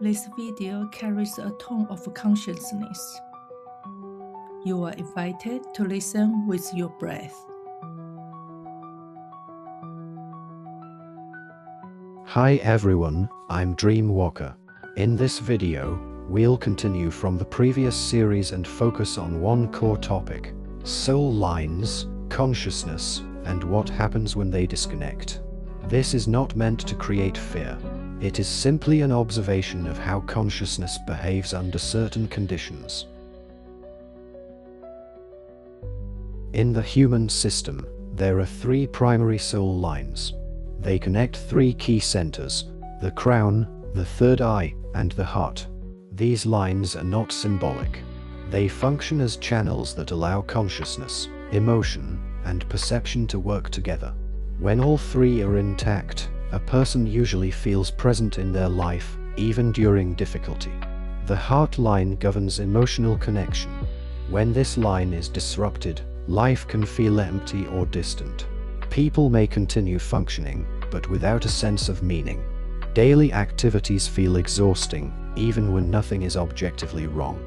This video carries a tone of consciousness. You are invited to listen with your breath. Hi everyone, I'm Dreamwalker. In this video, we'll continue from the previous series and focus on one core topic: soul lines, consciousness, and what happens when they disconnect. This is not meant to create fear. It is simply an observation of how consciousness behaves under certain conditions. In the human system, there are three primary soul lines. They connect three key centers: the crown, the third eye, and the heart. These lines are not symbolic. They function as channels that allow consciousness, emotion, and perception to work together. When all three are intact, a person usually feels present in their life, even during difficulty. The heart line governs emotional connection. When this line is disrupted, life can feel empty or distant. People may continue functioning, but without a sense of meaning. Daily activities feel exhausting, even when nothing is objectively wrong.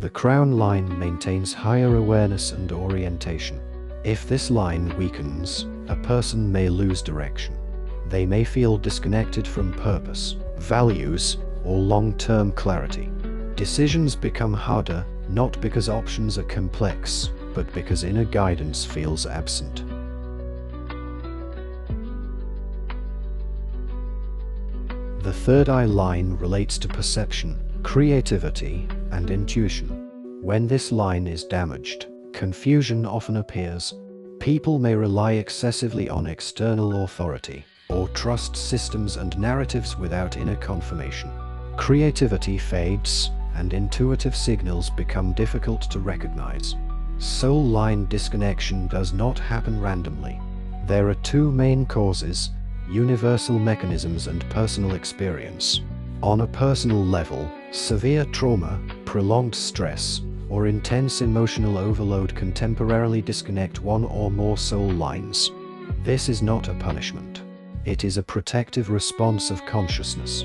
The crown line maintains higher awareness and orientation. If this line weakens, a person may lose direction. They may feel disconnected from purpose, values, or long-term clarity. Decisions become harder, not because options are complex, but because inner guidance feels absent. The third eye line relates to perception, creativity, and intuition. When this line is damaged, confusion often appears. People may rely excessively on external authority, or trust systems and narratives without inner confirmation. Creativity fades, and intuitive signals become difficult to recognize. Soul line disconnection does not happen randomly. There are two main causes: universal mechanisms and personal experience. On a personal level, severe trauma, prolonged stress, or intense emotional overload can temporarily disconnect one or more soul lines. This is not a punishment. It is a protective response of consciousness.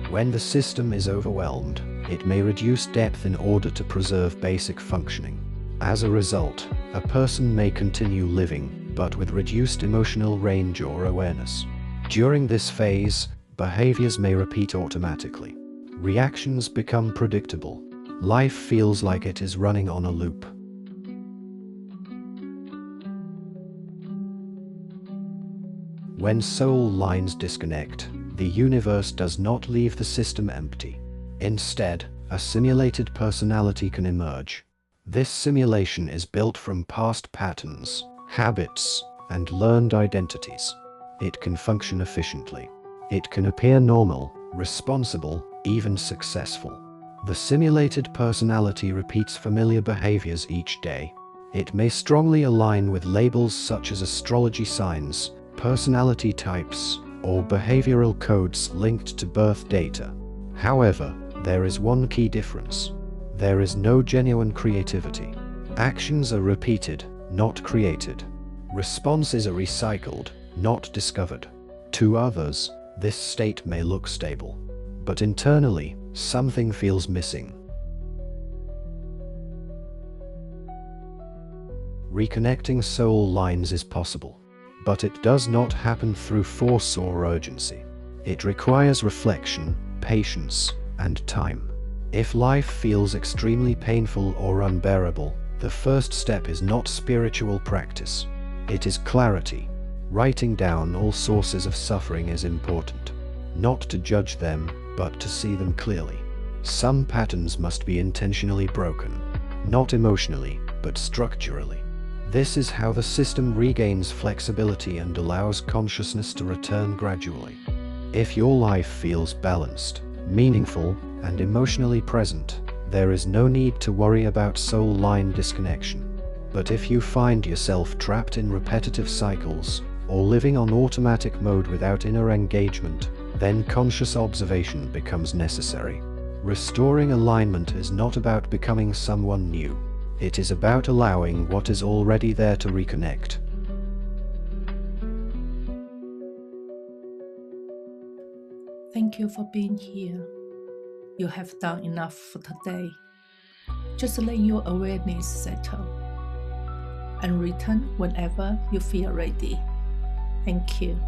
When the system is overwhelmed, it may reduce depth in order to preserve basic functioning. As a result, a person may continue living, but with reduced emotional range or awareness. During this phase, behaviors may repeat automatically. Reactions become predictable. Life feels like it is running on a loop. When soul lines disconnect, the universe does not leave the system empty. Instead, a simulated personality can emerge. This simulation is built from past patterns, habits, and learned identities. It can function efficiently. It can appear normal, responsible, even successful. The simulated personality repeats familiar behaviors each day. It may strongly align with labels such as astrology signs, personality types, or behavioral codes linked to birth data. However, there is one key difference. There is no genuine creativity. Actions are repeated, not created. Responses are recycled, not discovered. To others, this state may look stable, but internally, something feels missing. Reconnecting soul lines is possible, but it does not happen through force or urgency. It requires reflection, patience, and time. If life feels extremely painful or unbearable, the first step is not spiritual practice. It is clarity. Writing down all sources of suffering is important. Not to judge them, but to see them clearly. Some patterns must be intentionally broken. Not emotionally, but structurally. This is how the system regains flexibility and allows consciousness to return gradually. If your life feels balanced, meaningful, and emotionally present, there is no need to worry about soul line disconnection. But if you find yourself trapped in repetitive cycles, or living on automatic mode without inner engagement, then conscious observation becomes necessary. Restoring alignment is not about becoming someone new. It is about allowing what is already there to reconnect. Thank you for being here. you have done enough for today. Just let your awareness settle and return whenever you feel ready. Thank you.